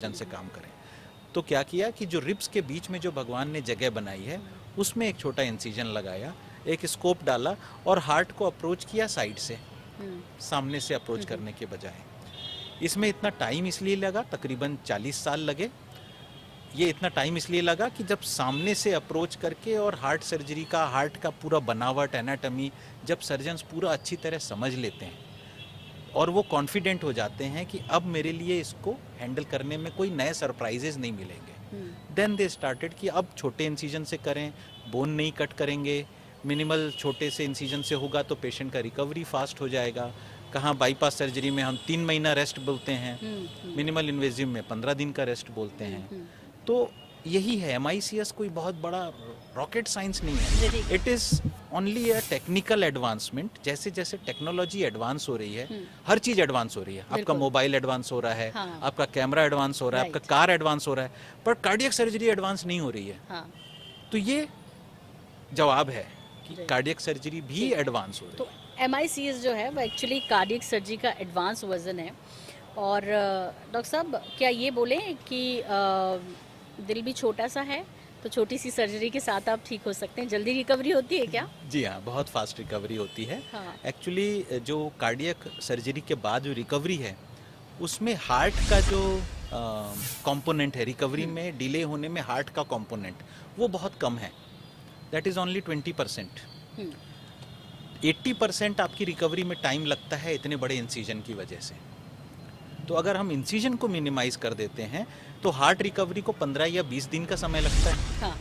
जन से काम करें। तो क्या किया कि जो रिब्स के बीच में जो भगवान ने जगह बनाई है उसमें एक छोटा इंसिजन लगाया, एक स्कोप डाला और हार्ट को अप्रोच किया साइड से, सामने से अप्रोच करने के बजाय। इसमें इतना टाइम इसलिए लगा, तकरीबन 40 साल लगे। ये इतना टाइम इसलिए लगा कि जब सामने से अप्रोच करके और हार्ट सर्जरी का, हार्ट का पूरा बनावट, एनाटमी जब सर्जन्स पूरा अच्छी तरह समझ लेते हैं और वो कॉन्फिडेंट हो जाते हैं कि अब मेरे लिए इसको हैंडल करने में कोई नए सरप्राइजेज नहीं मिलेंगे, देन दे स्टार्टेड कि अब छोटे इंसिजन से करें, बोन नहीं कट करेंगे, मिनिमल छोटे से इंसिजन से होगा तो पेशेंट का रिकवरी फास्ट हो जाएगा। कहाँ बाईपास सर्जरी में हम 3 महीना रेस्ट बोलते हैं, मिनिमल इन्वेजिव में 15 दिन का रेस्ट बोलते हैं। तो यही है, MICS कोई बहुत बड़ा रॉकेट साइंस नहीं है, it is only a technical advancement. जैसे जैसे टेक्नोलॉजी एडवांस हो रही है, हर चीज़ एडवांस हो रही है। आपका मोबाइल एडवांस हो रहा है, आपका कैमरा एडवांस हो रहा है, आपका कार एडवांस हो रहा है, पर कार्डियक सर्जरी एडवांस नहीं हो रही है। तो ये जवाब है कि कार्डियक सर्जरी भी एडवांस हो रही है। तो MICS जो है वो एक्चुअली कार्डियक सर्जरी का एडवांस वर्जन है। और डॉक्टर साहब क्या ये बोले कि दिल भी छोटा सा है तो छोटी सी सर्जरी के साथ आप ठीक हो सकते हैं, जल्दी रिकवरी होती है क्या? जी हाँ, बहुत फास्ट रिकवरी होती है। एक्चुअली जो कार्डियक सर्जरी के बाद जो रिकवरी है उसमें हार्ट का जो कंपोनेंट है, रिकवरी में डिले होने में हार्ट का कंपोनेंट वो बहुत कम है, दैट इज़ ओनली 20%। 80% आपकी रिकवरी में टाइम लगता है इतने बड़े इंसिजन की वजह से। तो अगर हम इंसिजन को मिनिमाइज कर देते हैं तो हार्ट रिकवरी को 15 या 20 दिन का समय लगता है।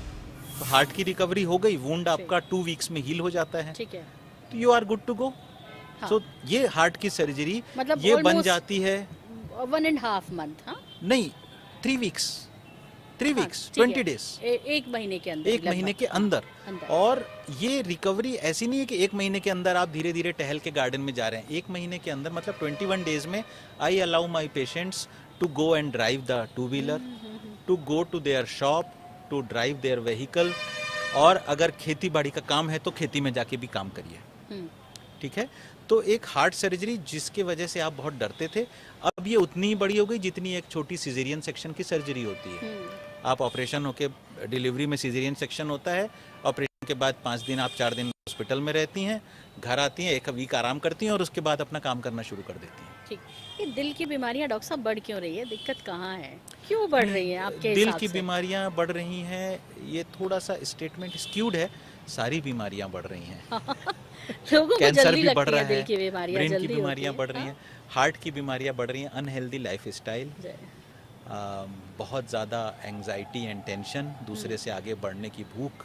तो हार्ट की रिकवरी हो गई, वुंड आपका 2 वीक्स में हील हो जाता है, ठीक है, तो you are good to go. So ये हार्ट की सर्जरी मतलब ये बन जाती है 1.5 मंथ, नहीं 3 वीक्स, 20 डेज, एक महीने के अंदर, एक महीने के अंदर। और ये रिकवरी ऐसी नहीं है कि एक महीने के अंदर आप धीरे धीरे टहल के गार्डन में जा रहे हैं। एक महीने के अंदर मतलब 21 डेज में I allow my patients to go and drive the 2 wheeler, to go to their shop, to drive their vehicle, और अगर खेती बाड़ी का काम है तो खेती में जाके भी काम करिए। ठीक है, तो एक हार्ट सर्जरी जिसके वजह से आप बहुत डरते थे, अब ये उतनी ही बड़ी हो गई जितनी एक छोटी सिजेरियन सेक्शन की सर्जरी होती है। आप ऑपरेशन होके डिलीवरी में सिजेरियन सेक्शन होता है, ऑपरेशन के बाद 5 दिन आप 4 दिन हॉस्पिटल में रहती हैं, घर आती हैं, 1 वीक आराम करती हैं और उसके बाद अपना काम करना शुरू कर देती हैं। ठीक, ये दिल की बीमारियां डॉक्टर साहब बढ़ क्यों रही है? दिक्कत कहाँ है, क्यों बढ़ रही है आपके हिसाब से? दिल की बीमारियां बढ़ रही हैं, ये थोड़ा सा स्टेटमेंट स्क्यूड है। सारी बीमारियां बढ़ रही हैं। लोगों को कैंसर जल्दी भी बढ़ रहा लगती है, है, दिल की बीमारियां ब्रेन की जल्दी बीमारियां बढ़ रही हैं, हार्ट की बीमारियां बढ़ रही हैं, अनहेल्दी लाइफ स्टाइल, बहुत ज़्यादा एंग्जाइटी एंड टेंशन, दूसरे से आगे बढ़ने की भूख,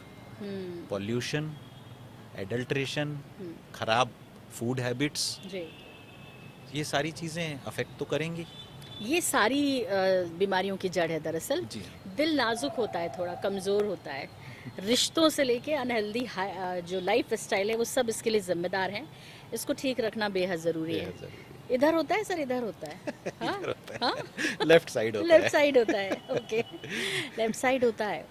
पॉल्यूशन, एडल्ट्रेशन, खराब फूड हैबिट्स, ये सारी चीज़ें अफेक्ट तो करेंगी। ये सारी बीमारियों की जड़ है दरअसल। जी। दिल नाजुक होता है, थोड़ा कमज़ोर होता है, रिश्तों से लेके अनहेल्दी जो लाइफ स्टाइल है वो सब इसके लिए जिम्मेदार हैं। इसको ठीक रखना बेहद ज़रूरी है। इधर होता है सर, इधर होता है, हाँ? लेफ्ट साइड होता है, लेफ्ट साइड होता है, ओके, लेफ्ट साइड होता है,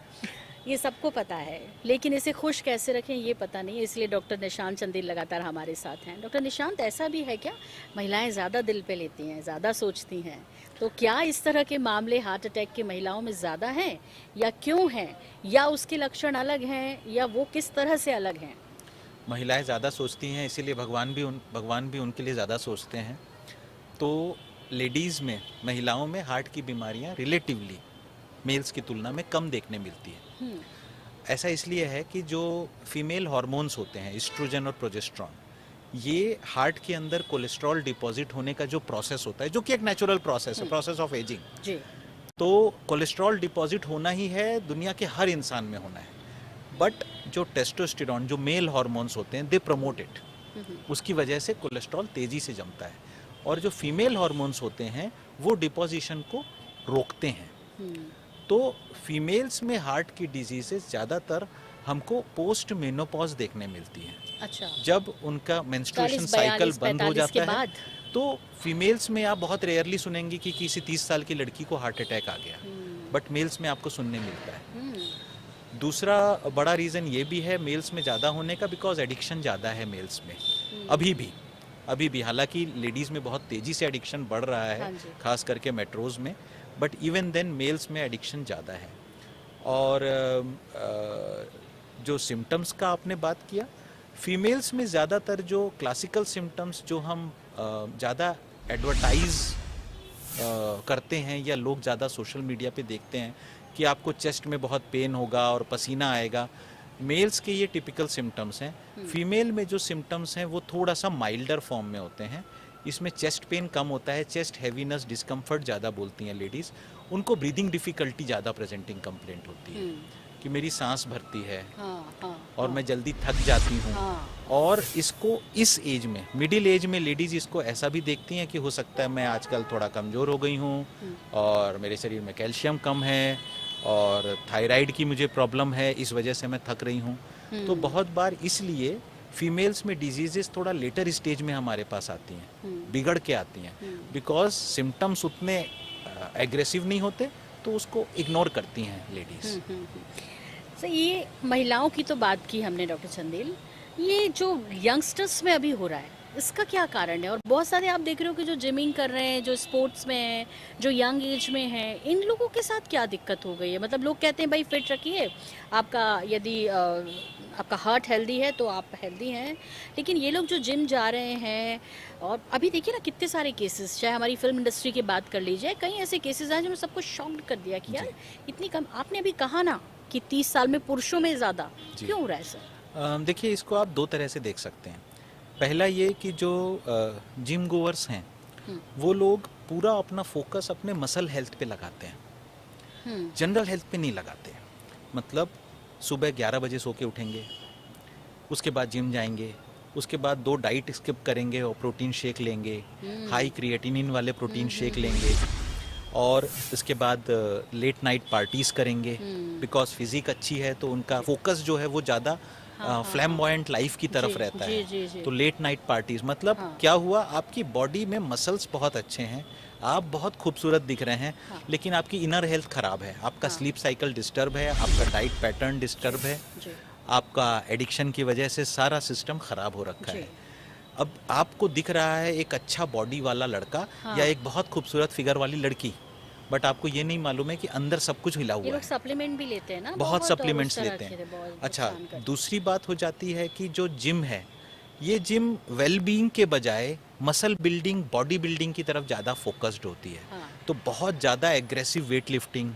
ये सबको पता है, लेकिन इसे खुश कैसे रखें ये पता नहीं है। इसलिए डॉक्टर निशांत चंदेल लगातार हमारे साथ हैं। डॉक्टर निशांत, ऐसा भी है क्या महिलाएं ज़्यादा दिल पे लेती हैं, ज़्यादा सोचती हैं? तो क्या इस तरह के मामले हार्ट अटैक की महिलाओं में ज़्यादा हैं या क्यों हैं, या उसके लक्षण अलग हैं, या वो किस तरह से अलग हैं? महिलाएं ज़्यादा सोचती हैं, इसीलिए भगवान भी उनके लिए ज़्यादा सोचते हैं। तो लेडीज़ में, महिलाओं में हार्ट की बीमारियां रिलेटिवली मेल्स की तुलना में कम देखने मिलती है। ऐसा इसलिए है कि जो फीमेल हार्मोन्स होते हैं, एस्ट्रोजन और प्रोजेस्टेरॉन, ये हार्ट के अंदर कोलेस्ट्रॉल डिपॉजिट होने का जो प्रोसेस होता है, जो कि एक नेचुरल प्रोसेस है, प्रोसेस ऑफ एजिंग जी। तो कोलेस्ट्रॉल डिपॉजिट होना ही है, दुनिया के हर इंसान में होना है, बट जो टेस्टोस्टेरॉन, जो मेल हार्मोन्स होते हैं, दे प्रमोट इट, उसकी वजह से कोलेस्ट्रॉल तेजी से जमता है। और जो फीमेल हार्मोन्स होते हैं वो डिपोजिशन को रोकते हैं। तो फीमेल्स में हार्ट की डिजीजेस ज़्यादातर हमको पोस्ट मेनोपॉज देखने मिलती हैं। अच्छा, जब उनका मेंस्ट्रुएशन साइकिल बंद हो जाता है तो फीमेल्स में आप बहुत रेयरली सुनेंगे कि किसी 30 साल की लड़की को हार्ट अटैक आ गया, बट मेल्स में आपको सुनने मिलता है। दूसरा बड़ा रीज़न ये भी है मेल्स में ज़्यादा होने का, बिकॉज एडिक्शन ज़्यादा है मेल्स में अभी भी। हालांकि लेडीज़ में बहुत तेज़ी से एडिक्शन बढ़ रहा है, खास करके मेट्रोज़ में, बट इवन देन मेल्स में एडिक्शन ज़्यादा है। और जो सिम्टम्स का आपने बात किया, फीमेल्स में ज़्यादातर जो क्लासिकल सिम्टम्स जो हम ज़्यादा एडवर्टाइज करते हैं या लोग ज़्यादा सोशल मीडिया पे देखते हैं कि आपको चेस्ट में बहुत पेन होगा और पसीना आएगा, मेल्स के ये टिपिकल सिम्टम्स हैं। फीमेल में जो सिम्टम्स हैं वो थोड़ा सा माइल्डर फॉर्म में होते हैं। इसमें चेस्ट पेन कम होता है, चेस्ट हैवीनेस, डिस्कम्फर्ट ज़्यादा बोलती हैं लेडीज़। उनको ब्रीदिंग डिफ़िकल्टी ज़्यादा प्रेजेंटिंग कंप्लेंट होती है कि मेरी सांस भरती है और मैं जल्दी थक जाती हूँ। और इसको इस एज में, मिडिल एज में लेडीज़ इसको ऐसा भी देखती हैं कि हो सकता है मैं आजकल थोड़ा कमज़ोर हो गई हूँ और मेरे शरीर में कैल्शियम कम है और थायराइड की मुझे प्रॉब्लम है, इस वजह से मैं थक रही हूँ। तो बहुत बार इसलिए फीमेल्स में डिजीजेस थोड़ा लेटर स्टेज में हमारे पास आती हैं, बिगड़ के आती हैं, बिकॉज सिम्टम्स उतने एग्रेसिव नहीं होते, तो उसको इग्नोर करती हैं लेडीज़। तो ये महिलाओं की तो बात की हमने डॉक्टर चंदेल, ये जो यंगस्टर्स में अभी हो रहा है इसका क्या कारण है? और बहुत सारे आप देख रहे हो कि जो जिमिंग कर रहे हैं, जो स्पोर्ट्स में हैं, जो यंग एज में हैं, इन लोगों के साथ क्या दिक्कत हो गई है? मतलब लोग कहते हैं भाई फिट रखिए, आपका यदि आपका हार्ट हेल्दी है तो आप हेल्दी हैं, लेकिन ये लोग जो जिम जा रहे हैं, और अभी देखिए ना कितने सारे केसेस, चाहे हमारी फिल्म इंडस्ट्री की बात कर लीजिए, कई ऐसे केसेस हैं जिन्होंने सबको शॉक्ड कर दिया कि यार इतनी कम। आपने अभी कहा ना कि 30 साल में पुरुषों में ज़्यादा, क्यों हो रहा है सर? देखिए, इसको आप दो तरह से देख सकते हैं। पहला ये कि जो जिम गोवर्स हैं वो लोग पूरा अपना फोकस अपने मसल हेल्थ पे लगाते हैं, जनरल हेल्थ पे नहीं लगाते। मतलब सुबह 11 बजे सो के उठेंगे, उसके बाद जिम जाएंगे, उसके बाद 2 डाइट स्किप करेंगे और प्रोटीन शेक लेंगे, हाई क्रिएटिनिन वाले प्रोटीन शेक लेंगे, और इसके बाद लेट नाइट पार्टीज करेंगे, बिकॉज फिजिक अच्छी है तो उनका फोकस जो है वो ज़्यादा फ्लैम्बॉयंट लाइफ की तरफ रहता है। तो लेट नाइट पार्टीज, मतलब क्या हुआ, आपकी बॉडी में मसल्स बहुत अच्छे हैं, आप बहुत खूबसूरत दिख रहे हैं, लेकिन आपकी इनर हेल्थ खराब है, आपका स्लीप साइकिल डिस्टर्ब है, आपका डाइट पैटर्न डिस्टर्ब है, आपका एडिक्शन की वजह से सारा सिस्टम खराब हो रखा है। अब आपको दिख रहा है एक अच्छा बॉडी वाला लड़का या एक बहुत खूबसूरत फिगर वाली लड़की, बट आपको ये नहीं मालूम है कि अंदर सब कुछ हिला हुआ है। लोग सप्लीमेंट भी लेते हैं ना, बहुत सप्लीमेंट्स लेते हैं। अच्छा, दूसरी बात हो जाती है कि जो जिम है, ये जिम वेलबींग के बजाय मसल बिल्डिंग, बॉडी बिल्डिंग की तरफ ज़्यादा फोकस्ड होती है। तो बहुत ज़्यादा एग्रेसिव वेट लिफ्टिंग,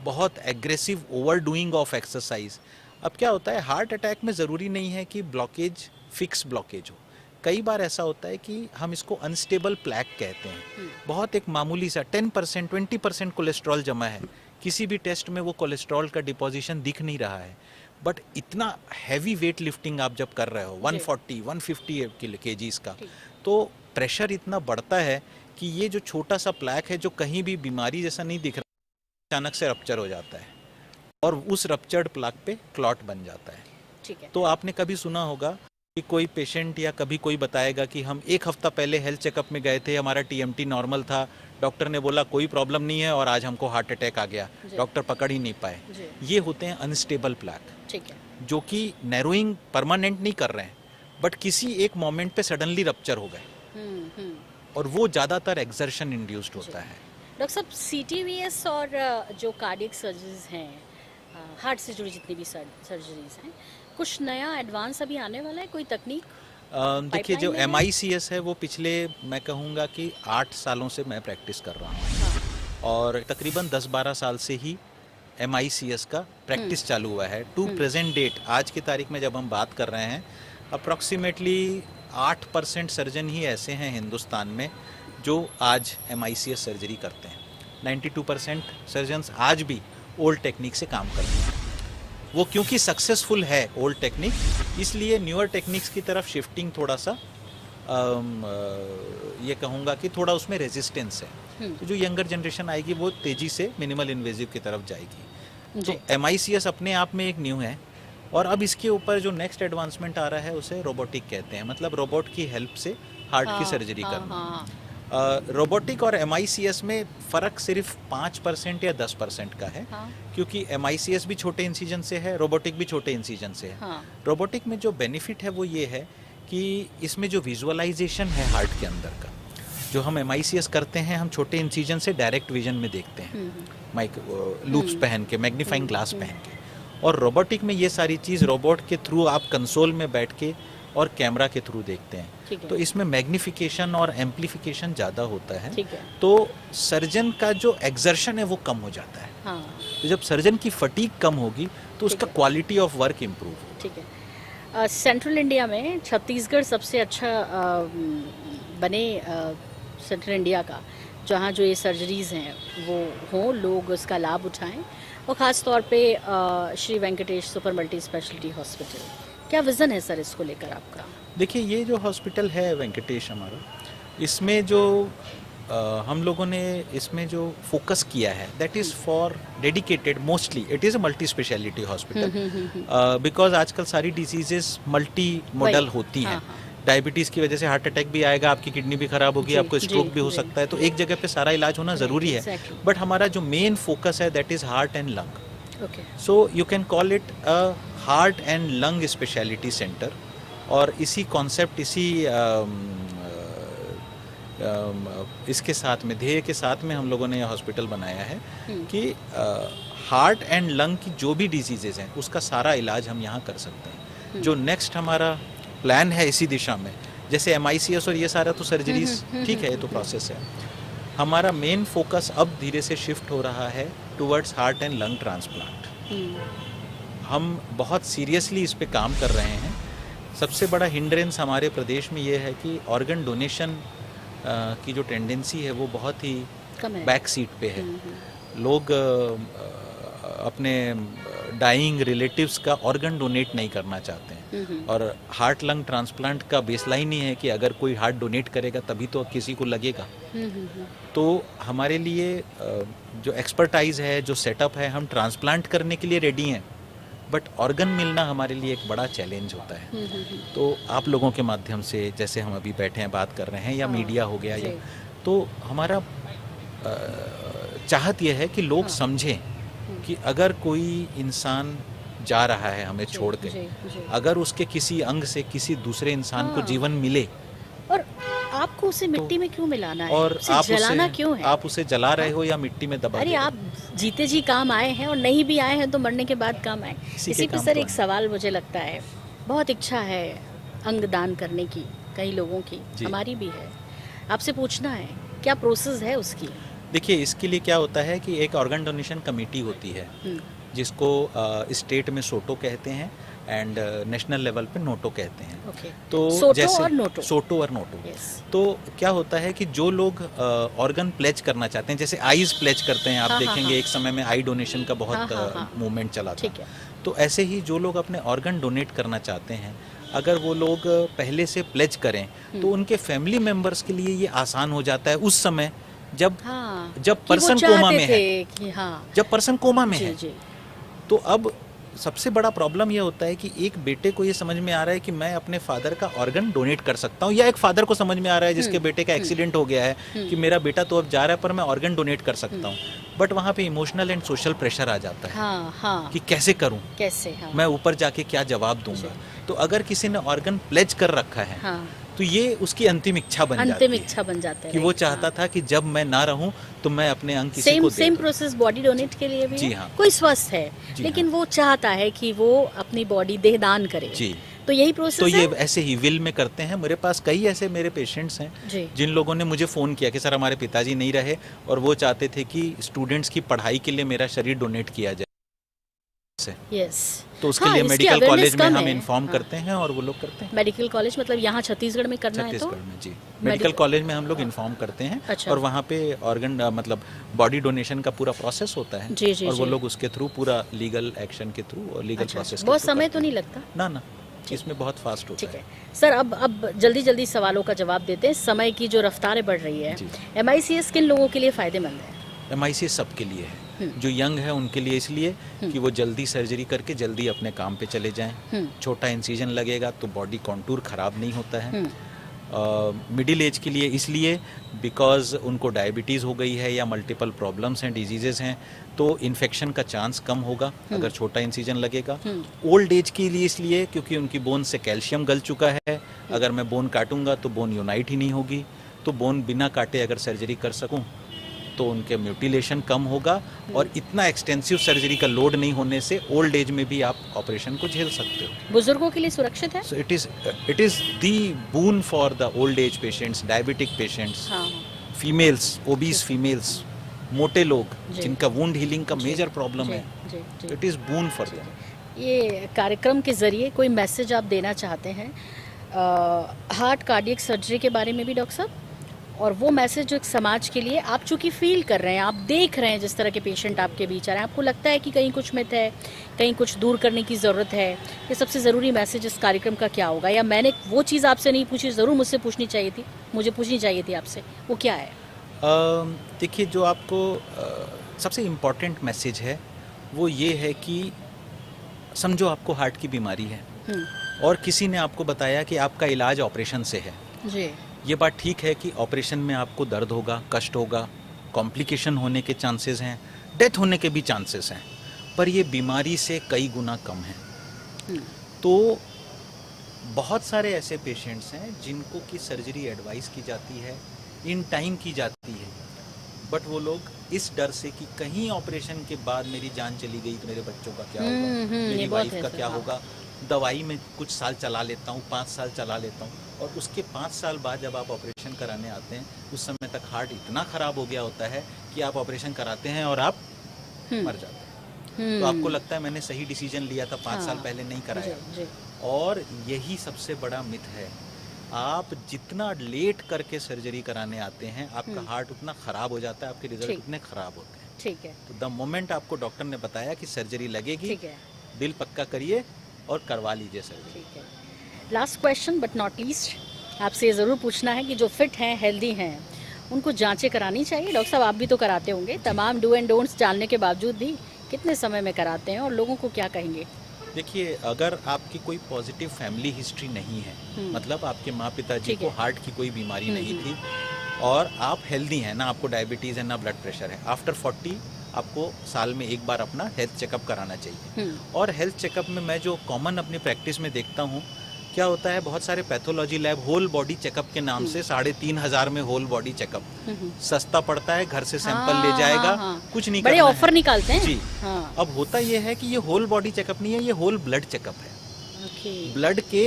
बहुत aggressive over doing of exercise. अब क्या होता है, हार्ट अटैक में ज़रूरी नहीं है कि ब्लॉकेज फिक्स ब्लॉकेज हो, कई बार ऐसा होता है कि हम इसको अनस्टेबल प्लैक कहते हैं। बहुत एक मामूली सा 10%, 20% कोलेस्ट्रॉल जमा है, किसी भी टेस्ट में वो कोलेस्ट्रॉल का डिपोजिशन दिख नहीं रहा है, बट इतना हैवी वेट लिफ्टिंग आप जब कर रहे हो 140, 150 kgs का, तो प्रेशर इतना बढ़ता है कि ये जो छोटा सा प्लैक है जो कहीं भी बीमारी जैसा नहीं दिख रहा, अचानक से रप्चर हो जाता है और उस रप्चर्ड प्लैक पे क्लॉट बन जाता है। ठीक है। तो आपने कभी सुना होगा कि कोई पेशेंट या कभी कोई बताएगा कि हम 1 हफ्ता पहले हेल्थ चेकअप में गए थे, हमारा TMT नॉर्मल था, डॉक्टर ने बोला कोई प्रॉब्लम नहीं है और आज हमको हार्ट अटैक आ गया, डॉक्टर पकड़ ही नहीं पाए। ये होते हैं अनस्टेबल प्लैक, ठीक है, जो कि नैरोइंग परमानेंट नहीं कर रहे हैं, बट किसी एक मोमेंट पे सडनली रप्चर हो गए, और वो ज़्यादातर एक्सर्शन इंड्यूस्ड होता है। डॉक्टर साहब, CTVS और जो कार्डियक सर्जरीज हैं, हार्ट से जुड़ी जितनी भी सर्जरीज हैं, कुछ नया एडवांस अभी आने वाला है, कोई तकनीक? देखिए, जो MICS है वो पिछले, मैं कहूँगा कि 8 सालों से मैं प्रैक्टिस कर रहा हूँ, और तकरीबन 10-12 साल से ही MICS का प्रैक्टिस चालू हुआ है। टू प्रेजेंट डेट, आज की तारीख में जब हम बात कर रहे हैं, अप्रॉक्सीमेटली 8% सर्जन ही ऐसे हैं हिंदुस्तान में जो आज MICS सर्जरी करते हैं। 92% सर्जन्स आज भी ओल्ड टेक्निक से काम करते हैं। वो क्योंकि सक्सेसफुल है ओल्ड टेक्निक, इसलिए न्यूअर टेक्निक्स की तरफ शिफ्टिंग थोड़ा सा ये कहूँगा कि थोड़ा उसमें रेजिस्टेंस है। तो जो यंगर जनरेशन आएगी वो तेज़ी से मिनिमल इन्वेजिव की तरफ जाएगी। तो MICS अपने आप में एक न्यू है, और अब इसके ऊपर जो नेक्स्ट एडवांसमेंट आ रहा है उसे रोबोटिक कहते हैं, मतलब रोबोट की हेल्प से हार्ट की सर्जरी करना। रोबोटिक और MICS में फ़र्क सिर्फ 5% या 10% का है, क्योंकि MICS भी छोटे इंसिजन से है, रोबोटिक भी छोटे इंसिजन से है। रोबोटिक में जो बेनिफिट है वो ये है कि इसमें जो विजुअलाइजेशन है हार्ट के अंदर का, जो हम MICS करते हैं, हम छोटे इंसिजन से डायरेक्ट विजन में देखते हैं, लूप्स पहन के, मैग्नीफाइंग ग्लास पहन के। और रोबोटिक में ये सारी चीज़ रोबोट के थ्रू आप कंसोल में बैठ के और कैमरा के थ्रू देखते हैं, तो इसमें मैग्निफिकेशन और एम्प्लीफिकेशन ज़्यादा होता है, तो सर्जन का जो एक्सर्शन है वो कम हो जाता है। हाँ। तो जब सर्जन की फटीग कम होगी तो उसका क्वालिटी ऑफ वर्क इम्प्रूव होगा। ठीक है। सेंट्रल इंडिया में छत्तीसगढ़ सबसे अच्छा बने सेंट्रल इंडिया का, जहाँ जो ये सर्जरीज़ हैं वो हों, लोग उसका लाभ उठाएं, और ख़ास तौर पे Shri Venkatesh super multi speciality hospital. क्या विज़न है सर इसको लेकर आपका? देखिए, ये जो हॉस्पिटल है वेंकटेश हमारा, इसमें जो हम लोगों ने इसमें जो फोकस किया है, that is for dedicated, mostly it is a multi speciality hospital, because आजकल सारी डिजीजेस मल्टी मॉडल होती हैं। डायबिटीज़ की वजह से हार्ट अटैक भी आएगा, आपकी किडनी भी खराब होगी, आपको स्ट्रोक भी हो सकता है, तो एक जगह पे सारा इलाज होना ज़रूरी है। बट हमारा जो मेन फोकस है that is heart and lung. So you can call it a heart and lung speciality centre. और इसी कॉन्सेप्ट, इसी इसके साथ में, ध्येय के साथ में हम लोगों ने यह हॉस्पिटल बनाया है कि हार्ट एंड लंग की जो भी डिजीजेज हैं उसका सारा इलाज हम यहाँ कर सकते हैं। जो नेक्स्ट हमारा प्लान है इसी दिशा में, जैसे MICS और ये सारा तो सर्जरीज ठीक है, ये तो प्रोसेस है। हमारा मेन फोकस अब धीरे से शिफ्ट हो रहा है towards heart and lung transplant. हम बहुत सीरियसली इस पे काम कर रहे हैं। सबसे बड़ा हिंड्रेंस हमारे प्रदेश में ये है कि ऑर्गन डोनेशन की जो टेंडेंसी है वो बहुत ही बैक सीट पे है। लोग अपने डाइंग रिलेटिव्स का ऑर्गन डोनेट नहीं करना चाहते हैं, और हार्ट लंग ट्रांसप्लांट का बेसलाइन ही है कि अगर कोई हार्ट डोनेट करेगा तभी तो किसी को लगेगा। तो हमारे लिए जो एक्सपर्टाइज है, जो सेटअप है, हम ट्रांसप्लांट करने के लिए रेडी हैं, बट ऑर्गन मिलना हमारे लिए एक बड़ा चैलेंज होता है। तो आप लोगों के माध्यम से, जैसे हम अभी बैठे हैं बात कर रहे हैं, या मीडिया हो गया, या तो हमारा चाहत यह है कि लोग समझें कि अगर कोई इंसान जा रहा है हमें छोड़ के, अगर उसके किसी अंग से किसी दूसरे इंसान को जीवन मिले, और आपको उसे मिट्टी में क्यों मिलाना है, और आप जलाना क्यों है? आप उसे जला रहे हो या मिट्टी में दबा? अरे आप जीते जी काम आए हैं, और नहीं भी आए हैं तो मरने के बाद काम आए। इसी पे सर एक सवाल मुझे लगता है, बहुत इच्छा है अंग दान करने की कई लोगों की, हमारी भी है, आपसे पूछना है क्या प्रोसेस है उसकी? देखिए, इसके लिए क्या होता है कि एक ऑर्गन डोनेशन कमेटी होती है, जिसको स्टेट में सोटो कहते हैं एंड नेशनल लेवल पे नोटो कहते हैं। तो जैसे सोटो और नोटो। तो क्या होता है कि जो लोग ऑर्गन प्लेज करना चाहते हैं, जैसे आईज प्लेज करते हैं, आप देखेंगे एक समय में आई डोनेशन का बहुत मूवमेंट चला था। तो ऐसे ही जो लोग अपने ऑर्गन डोनेट करना चाहते हैं, अगर वो लोग पहले से प्लेज करें तो उनके फैमिली मेंबर्स के लिए ये आसान हो जाता है उस समय जब पर्सन कोमा में है, जब पर्सन कोमा में है। तो अब सबसे बड़ा प्रॉब्लम ये होता है कि एक बेटे को ये समझ में आ रहा है कि मैं अपने फादर का ऑर्गन डोनेट कर सकता हूँ, या एक फादर को समझ में आ रहा है जिसके बेटे का एक्सीडेंट हो गया है कि मेरा बेटा तो अब जा रहा है पर मैं ऑर्गन डोनेट कर सकता हूँ। बट वहाँ पे इमोशनल एंड सोशल प्रेशर आ जाता है कि कैसे करूँ, मैं ऊपर जाके क्या जवाब दूंगा। तो अगर किसी ने ऑर्गन प्लेज कर रखा है तो ये उसकी अंतिम इच्छा बन जाती है कि वो चाहता था कि जब मैं ना रहूं तो मैं अपने अंग किसी को दे दूं। सेम प्रोसेस बॉडी डोनेट के लिए भी जी है। हाँ। कोई स्वस्थ है लेकिन वो चाहता है कि वो अपनी बॉडी देहदान करे। जी। तो यही प्रोसेस तो ये ऐसे ही विल में करते हैं। मेरे पास कई ऐसे मेरे पेशेंट्स हैं जिन लोगों ने मुझे फ़ोन किया कि सर हमारे पिताजी नहीं रहे और वो चाहते थे कि स्टूडेंट्स की पढ़ाई के लिए मेरा शरीर डोनेट किया जाए। यस। तो उसके लिए मेडिकल कॉलेज में हम इन्फॉर्म करते हैं और वो लोग करते हैं। मेडिकल कॉलेज मतलब यहाँ छत्तीसगढ़ में करना है तो? छत्तीसगढ़ में जी, मेडिकल कॉलेज में हम लोग इन्फॉर्म करते हैं। अच्छा। और वहाँ पे ऑर्गन मतलब बॉडी डोनेशन का पूरा प्रोसेस होता है। जी, जी, और वो लोग उसके थ्रू पूरा लीगल एक्शन के थ्रू और लीगल प्रोसेस। बहुत समय तो नहीं लगता? ना, इसमें बहुत फास्ट होता है। सर अब जल्दी सवालों का जवाब देते हैं। समय की जो रफ्तारें बढ़ रही है, MICS किन लोगों के लिए फायदेमंद है? MICS सबके लिए है। जो यंग है उनके लिए इसलिए कि वो जल्दी सर्जरी करके जल्दी अपने काम पे चले जाएं। छोटा इंसिजन लगेगा तो बॉडी कॉन्टूर ख़राब नहीं होता है। मिडिल एज के लिए इसलिए बिकॉज उनको डायबिटीज़ हो गई है या मल्टीपल प्रॉब्लम्स हैं, डिजीजेस हैं, तो इन्फेक्शन का चांस कम होगा अगर छोटा इंसिजन लगेगा। ओल्ड एज के लिए इसलिए क्योंकि उनकी बोन से कैल्शियम गल चुका है, अगर मैं बोन काटूंगा तो बोन यूनाइट ही नहीं होगी। तो बोन बिना काटे अगर सर्जरी कर सकूं तो उनके म्यूटिलेशन कम होगा और इतना एक्सटेंसिव सर्जरी का लोड नहीं होने से ओल्ड एज में भी आप ऑपरेशन को झेल सकते हो। बुजुर्गों के लिए सुरक्षित है? So it is the boon for the old age patients, diabetic patients, हाँ फीमेल्स, ओबीस फीमेल्स, मोटे लोग जी। जिनका वुंड हीलिंग का मेजर प्रॉब्लम है, जी जी it is boon for them. ये कार्यक्रम के जरिए कोई मैसेज आप देना चाहते हैं हार्ट कार्डियक सर्जरी के बारे में भी डॉक्टर साहब, और वो मैसेज जो एक समाज के लिए आप चूंकि फील कर रहे हैं, आप देख रहे हैं जिस तरह के पेशेंट आपके बीच आ रहे हैं, आपको लगता है कि कहीं कुछ मिथ है, कहीं कुछ दूर करने की ज़रूरत है, ये सबसे ज़रूरी मैसेज इस कार्यक्रम का क्या होगा? या मैंने वो चीज़ आपसे नहीं पूछी, ज़रूर मुझसे पूछनी चाहिए थी, मुझे पूछनी चाहिए थी आपसे, वो क्या है? देखिए, जो आपको सबसे इम्पॉर्टेंट मैसेज है वो ये है कि समझो आपको हार्ट की बीमारी है और किसी ने आपको बताया कि आपका इलाज ऑपरेशन से है। जी। ये बात ठीक है कि ऑपरेशन में आपको दर्द होगा, कष्ट होगा, कॉम्प्लिकेशन होने के चांसेस हैं, डेथ होने के भी चांसेस हैं, पर ये बीमारी से कई गुना कम है। तो बहुत सारे ऐसे पेशेंट्स हैं जिनको की सर्जरी एडवाइस की जाती है, इन टाइम की जाती है, बट वो लोग इस डर से कि कहीं ऑपरेशन के बाद मेरी जान चली गई तो मेरे बच्चों का क्या होगा, मेरी वाइफ का क्या होगा, दवाई में कुछ साल चला लेता हूँ, 5 साल चला लेता हूँ, और उसके 5 साल बाद जब आप ऑपरेशन कराने आते हैं उस समय तक हार्ट इतना ख़राब हो गया होता है कि आप ऑपरेशन कराते हैं और आप मर जाते हैं। तो आपको लगता है मैंने सही डिसीजन लिया था, 5 साल पहले नहीं कराया। और यही सबसे बड़ा मिथ है, आप जितना लेट करके सर्जरी कराने आते हैं आपका हार्ट उतना ख़राब हो जाता है, आपके रिजल्ट उतने ख़राब होते हैं। ठीक है। तो द मोमेंट आपको डॉक्टर ने बताया कि सर्जरी लगेगी, दिल पक्का करिए और करवा लीजिए सर्जरी। ठीक है। Last question but not least, आपसे ज़रूर पूछना है कि जो फिट हैं, हेल्दी हैं, उनको जांचें करानी चाहिए? डॉक्टर साहब आप भी तो कराते होंगे, तमाम डू एंड डोंट्स जानने के बावजूद भी कितने समय में कराते हैं और लोगों को क्या कहेंगे? देखिए, अगर आपकी कोई पॉजिटिव फैमिली हिस्ट्री नहीं है, मतलब आपके माँ पिताजी को हार्ट की कोई बीमारी नहीं थी और आप हेल्दी हैं, ना आपको डायबिटीज़ है ना ब्लड प्रेशर है, आफ्टर 40 आपको साल में एक बार अपना हेल्थ चेकअप कराना चाहिए। और हेल्थ चेकअप में मैं जो कॉमन अपनी प्रैक्टिस में देखता हूँ, क्या होता है, बहुत सारे pathology lab whole body checkup के नाम से 3,500 में होल बॉडी चेकअप सस्ता पड़ता है, घर से सैंपल ले जाएगा, कुछ नहीं बड़े करना ऑफर है। निकालते हैं जी। अब होता ये है कि ये होल बॉडी चेकअप नहीं है, ये होल ब्लड चेकअप है। ब्लड के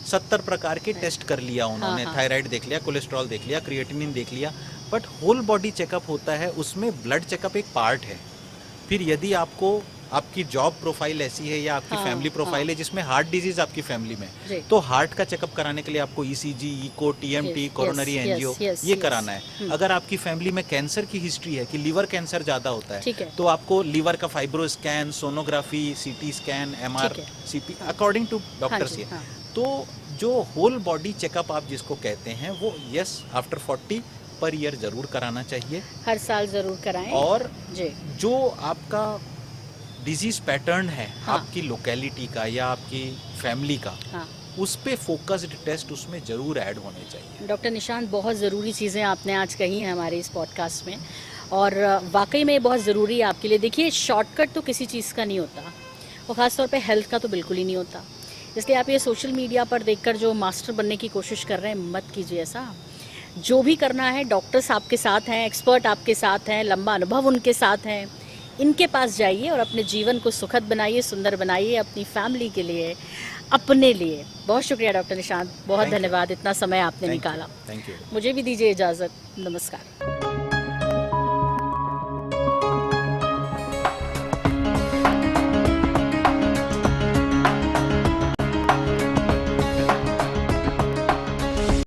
70 प्रकार के टेस्ट कर लिया उन्होंने, थायराइड देख लिया, कोलेस्ट्रॉल देख लिया, क्रिएटिनिन देख लिया, बट होल बॉडी चेकअप होता है, उसमें ब्लड चेकअप एक पार्ट है। फिर यदि आपको आपकी जॉब प्रोफाइल ऐसी है या आपकी फैमिली प्रोफाइल है जिसमें हार्ट डिजीज आपकी फैमिली में, तो हार्ट का चेकअप कराने के लिए आपको ECG, echo, TMT, coronary angio ये कराना है। अगर आपकी फैमिली में कैंसर की हिस्ट्री है कि लीवर कैंसर ज्यादा होता है, तो आपको लीवर का fibro scan, sonography, CT scan, MR, CP according to doctors. तो जो होल बॉडी चेकअप आप जिसको कहते हैं वो यस आफ्टर 40 पर ईयर जरूर कराना चाहिए, हर साल जरूर कराएं। और जो आपका डिजीज पैटर्न है आपकी लोकेलिटी का या आपकी फैमिली का, उस पे फोकस्ड टेस्ट उसमें जरूर ऐड होने चाहिए। डॉक्टर निशांत, बहुत ज़रूरी चीज़ें आपने आज कही हैं हमारे इस पॉडकास्ट में, और वाकई में ये बहुत ज़रूरी है आपके लिए। देखिए, शॉर्टकट तो किसी चीज़ का नहीं होता, और ख़ासतौर पे हेल्थ का तो बिल्कुल ही नहीं होता। इसलिए आप ये सोशल मीडिया पर देखकर जो मास्टर बनने की कोशिश कर रहे हैं, मत कीजिए ऐसा। जो भी करना है, डॉक्टर्स आपके साथ हैं, एक्सपर्ट आपके साथ हैं, लंबा अनुभव उनके साथ हैं, इनके पास जाइए और अपने जीवन को सुखद बनाइए, सुंदर बनाइए, अपनी फैमिली के लिए, अपने लिए। बहुत शुक्रिया डॉक्टर निशांत, बहुत धन्यवाद, इतना समय आपने निकाला। Thank you. मुझे भी दीजिए इजाज़त, नमस्कार।